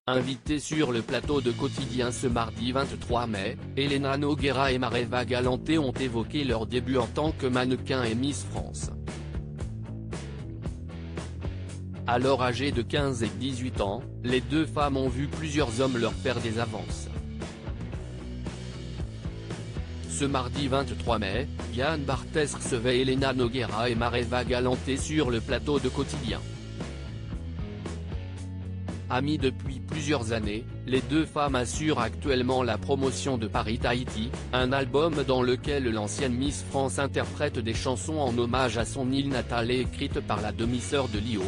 Invitée sur le plateau de Quotidien ce mardi 23 mai, Elena Nogueira et Mareva Galante ont évoqué leur début en tant que mannequin et Miss France. Alors âgées de 15 et 18 ans, les deux femmes ont vu plusieurs hommes leur faire des avances. Ce mardi 23 mai, Yann Barthès recevait Elena Nogueira et Mareva Galante sur le plateau de Quotidien. Amies depuis plusieurs années, les deux femmes assurent actuellement la promotion de Paris Tahiti, un album dans lequel l'ancienne Miss France interprète des chansons en hommage à son île natale et écrites par la demi-sœur de Lio.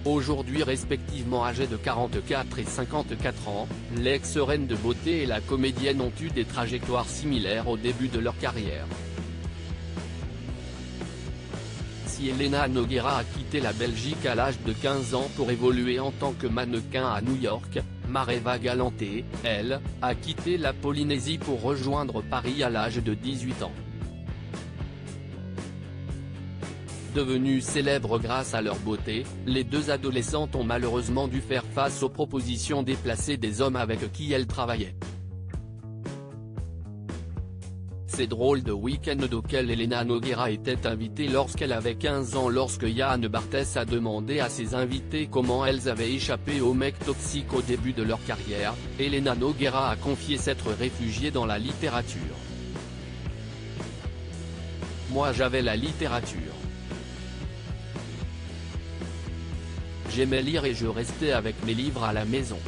Aujourd'hui respectivement âgées de 44 et 54 ans, l'ex-reine de beauté et la comédienne ont eu des trajectoires similaires au début de leur carrière. Si Elena Nogueira a quitté la Belgique à l'âge de 15 ans pour évoluer en tant que mannequin à New York, Mareva Galante, elle, a quitté la Polynésie pour rejoindre Paris à l'âge de 18 ans. Devenues célèbres grâce à leur beauté, les deux adolescentes ont malheureusement dû faire face aux propositions déplacées des hommes avec qui elles travaillaient. Ces drôles de week-end auxquels Elena Nogueira était invitée lorsqu'elle avait 15 ans. Lorsque Yann Barthès a demandé à ses invités comment elles avaient échappé aux mecs toxiques au début de leur carrière, Elena Nogueira a confié s'être réfugiée dans la littérature. Moi j'avais la littérature. J'aimais lire et je restais avec mes livres à la maison.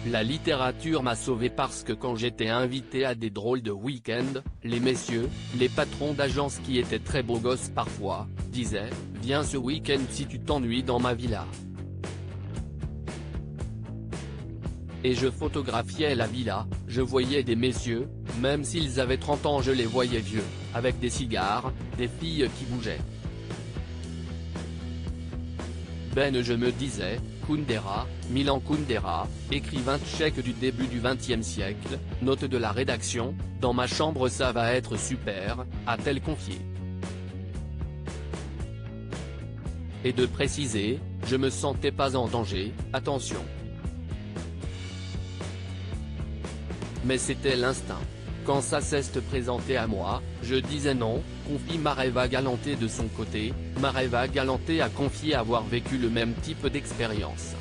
La littérature m'a sauvé parce que quand j'étais invité à des drôles de week-end, les messieurs, les patrons d'agence qui étaient très beaux gosses parfois, disaient « Viens ce week-end si tu t'ennuies dans ma villa ». Et je photographiais la villa, je voyais des messieurs, même s'ils avaient 30 ans je les voyais vieux, avec des cigares, des filles qui bougeaient. Je me disais, Kundera, Milan Kundera, écrivain tchèque du début du XXe siècle, note de la rédaction, dans ma chambre ça va être super, a-t-elle confié. Et de préciser, je me sentais pas en danger, attention. Mais c'était l'instinct. Quand ça s'est présenté à moi, je disais non, confie Mareva Galante de son côté. Mareva Galante a confié avoir vécu le même type d'expérience.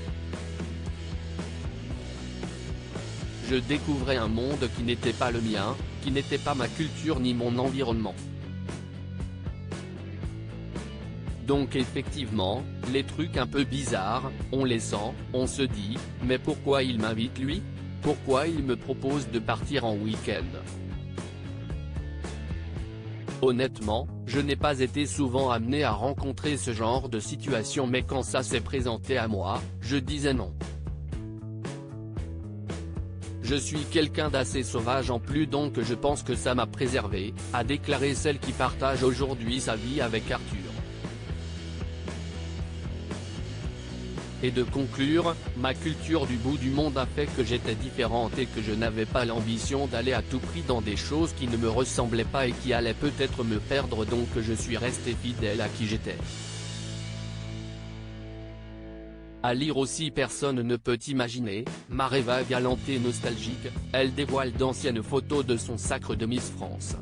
Je découvrais un monde qui n'était pas le mien, qui n'était pas ma culture ni mon environnement. Donc effectivement, les trucs un peu bizarres, on les sent, on se dit, mais pourquoi il m'invite lui ? Pourquoi il me propose de partir en week-end ? Honnêtement, je n'ai pas été souvent amené à rencontrer ce genre de situation mais quand ça s'est présenté à moi, je disais non. Je suis quelqu'un d'assez sauvage en plus donc je pense que ça m'a préservé, a déclaré celle qui partage aujourd'hui sa vie avec Arthur. Et de conclure, ma culture du bout du monde a fait que j'étais différente et que je n'avais pas l'ambition d'aller à tout prix dans des choses qui ne me ressemblaient pas et qui allaient peut-être me perdre donc je suis resté fidèle à qui j'étais. À lire aussi personne ne peut imaginer, Mareva Galante nostalgique, elle dévoile d'anciennes photos de son sacre de Miss France.